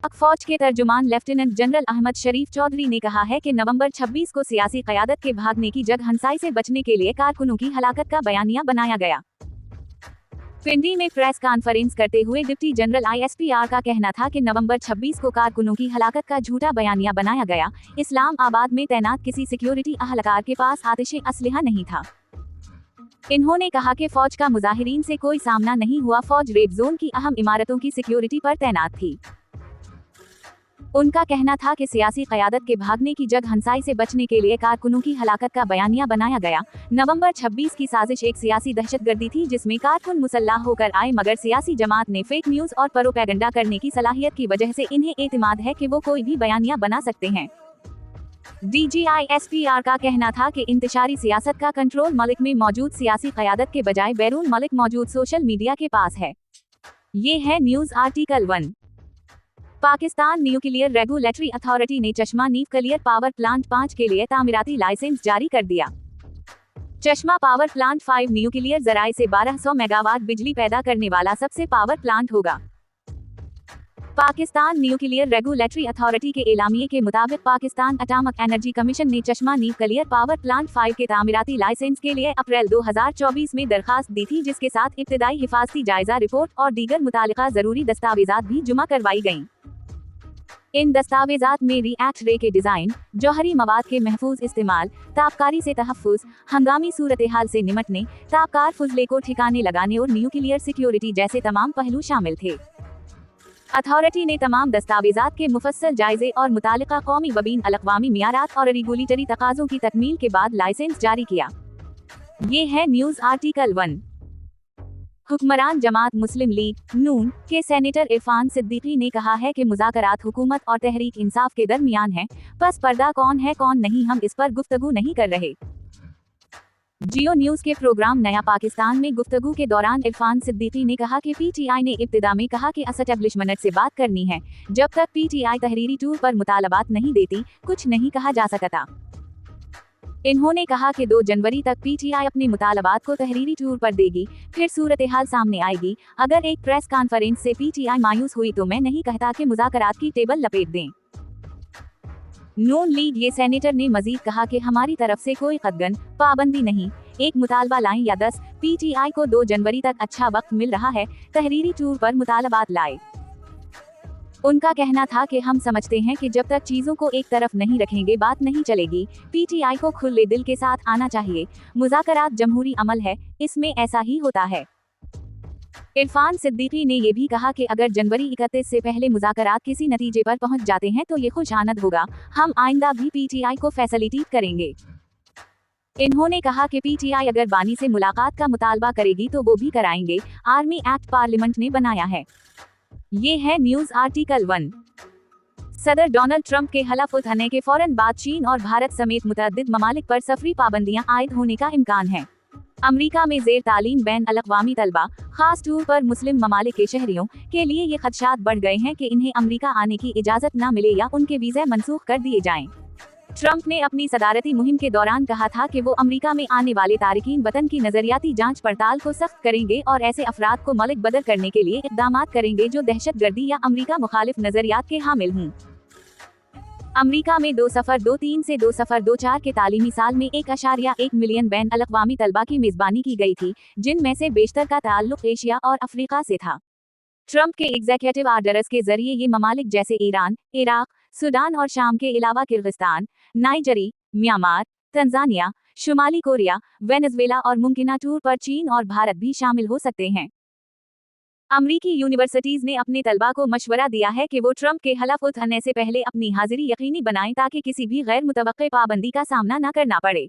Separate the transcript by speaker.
Speaker 1: पाक फौज के तर्जुमान लेफ्टिनेंट जनरल अहमद शरीफ चौधरी ने कहा है कि नवंबर 26 को सियासी क़यादत के भागने की जगह हंसाई से बचने के लिए कारकुनों की हलाकत का बयानिया बनाया गया। पिंडी में प्रेस कॉन्फ्रेंस करते हुए डिप्टी जनरल ISPR का कहना था कि नवंबर 26 को कारकुनों की हलाकत का झूठा बयानिया बनाया गया। इस्लामाबाद में तैनात किसी सिक्योरिटी अहलकार के पास आतिशी असलहा नहीं था। इन्होंने कहा कि फौज का मुजाहिरीन से कोई सामना नहीं हुआ। फौज रेड जोन की अहम इमारतों की सिक्योरिटी पर तैनात थी। उनका कहना था कि सियासी क़यादत के भागने की जगह हंसाई से बचने के लिए कारकुनों की हलाकत का बयानिया बनाया गया। नवंबर 26 की साजिश एक सियासी दहशतगर्दी थी जिसमें कारकुन मुसल्लाह होकर आए, मगर सियासी जमात ने फेक न्यूज़ और प्रोपेगेंडा करने की सलाहियत की वजह से इन्हें एतमाद है कि वो कोई भी बयानिया बना सकते हैं। DGISPR का कहना था कि इंतशारी सियासत का कंट्रोल मुल्क में मौजूद सियासी क़यादत के बजाय बैरून मुल्क मौजूद सोशल मीडिया के पास है। ये है news article 1। Pakistan nuclear regulatory authority ने चश्मा न्यूक्लियर पावर प्लांट 5 के लिए तामीराती लाइसेंस जारी कर दिया। चश्मा पावर प्लांट 5 न्यूक्लियर जराए से 1200 मेगावाट बिजली पैदा करने वाला सबसे पावर प्लांट होगा। पाकिस्तान न्यूक्लियर रेगुलेटरी अथॉरिटी के एलामिये के मुताबिक पाकिस्तान एटॉमिक एनर्जी कमीशन ने चश्मा न्यूक्लियर पावर प्लांट 5 के तामीराती लाइसेंस के लिए अप्रैल 2024 में दरखास्त दी थी, जिसके साथ इब्तिदाई हिफाजती जायजा रिपोर्ट और दीगर मुतालिका जरूरी दस्तावेजात भी जुमा करवाई गयी। इन दस्तावेजात में रिएक्ट रे के डिजाइन, जौहरी मवाद के महफूज इस्तेमाल, तापकारी से तहफ़्फ़ुज़, हंगामी सूरत हाल से निमटने, तापकार फुजले को ठिकाने लगाने और न्यूक्लियर सिक्योरिटी जैसे तमाम पहलू शामिल थे। अथॉरिटी ने तमाम दस्तावेजात के मुफस्सल जायजे और मुतालिका कौमी व बैन अल-अक़वामी मियारात और रेगुलेटरी तकाज़ों की तकमील के बाद लाइसेंस जारी किया। ये है न्यूज़ आर्टिकल 1। हुक्मरान जमात मुस्लिम लीग नून के सेनेटर इरफान सिद्दीकी ने कहा है कि मुज़ाकरात हुकूमत और तहरीक इंसाफ के दरमियान है, बस पर्दा कौन है कौन नहीं हम इस पर गुफ्तगू नहीं कर रहे। जियो न्यूज़ के प्रोग्राम नया पाकिस्तान में गुफ्तगू के दौरान इरफान सिद्दीकी ने कहा कि PTI ने इब्तिदा में कहा कि एस्टेब्लिशमेंट से बात करनी है। जब तक PTI तहरीरी टूर पर मुतालबात नहीं देती, कुछ नहीं कहा जा सकता। इन्होंने कहा कि 2 जनवरी तक PTI अपने मुतालबात को तहरीरी टूर पर देगी, फिर सूरत हाल सामने आएगी। अगर एक प्रेस कॉन्फ्रेंस से PTI मायूस हुई तो मैं नहीं कहता कि मुज़ाकरात की टेबल लपेट दें। नून लीग ये सेनेटर ने मजीद कहा कि हमारी तरफ से कोई कदगन पाबंदी नहीं, एक मुतालबा लाएं या 10, PTI को 2 जनवरी तक अच्छा वक्त मिल रहा है, तहरीरी टूर पर मुतालबात लाए। उनका कहना था कि हम समझते हैं कि जब तक चीजों को एक तरफ नहीं रखेंगे बात नहीं चलेगी। PTI को खुले दिल के साथ आना चाहिए। मुज़ाकरात जमहूरी अमल है, इसमें ऐसा ही होता है। इरफान सिद्दीकी ने ये भी कहा कि अगर जनवरी 31 से पहले मुज़ाकरात किसी नतीजे पर पहुंच जाते हैं तो ये खुशानद होगा। हम आइंदा भी PTI को फैसिलिटेट करेंगे। इन्होंने कहा कि PTI अगर बानी से मुलाकात का मुतालबा करेगी तो वो भी कराएंगे। आर्मी एक्ट पार्लियामेंट ने बनाया है। ये है न्यूज़ आर्टिकल 1। सदर डोनाल्ड ट्रंप के हलफ उठाने के फौरन बाद चीन और भारत समेत मुतअद्दिद ममालिक पर सफरी पाबंदियां आयद होने का इम्कान है। अमेरिका में ज़ेर तालीम बैन अल-अक़वामी तलबा, खास तौर पर मुस्लिम ममालिक के शहरियों के लिए ये खदशात बढ़ गए हैं कि इन्हें अमेरिका आने की इजाज़त न मिले या उनके वीज़ा मनसूख कर दिए जाएं। ट्रंप ने अपनी सदारती मुहिम के दौरान कहा था कि वो अमेरिका में आने वाले तारिकीन वतन की नजरियाती जांच पड़ताल को सख्त करेंगे और ऐसे अफराद को मुल्क बदर करने के लिए इक़दामात करेंगे जो दहशतगर्दी या अमेरिका मुखालिफ नजरियात के हामिल हों। अमेरिका में 2023 से 2024 के तालीमी साल में 1.1 मिलियन बैन अल-अक़वामी तलबा की मेज़बानी की गई थी, जिनमें से बेशतर का ताल्लुक एशिया और अफ्रीका से था। ट्रंप के एग्जीक्यूटिव आर्डर्स के जरिए ये ममालिक जैसे ईरान, इराक, सूडान और शाम के अलावा किर्गिस्तान, नाइजरी, म्यांमार, तंजानिया, शुमाली कोरिया, वेनेज़ुएला और मुमकिना तौर पर चीन और भारत भी शामिल हो सकते हैं। अमरीकी यूनिवर्सिटीज ने अपने तलबा को मशवरा दिया है कि वो ट्रंप के हलफ उठाने से पहले अपनी हाजिरी यकीनी बनाएं ताकि किसी भी गैर मुतवक्के पाबंदी का सामना न करना पड़े।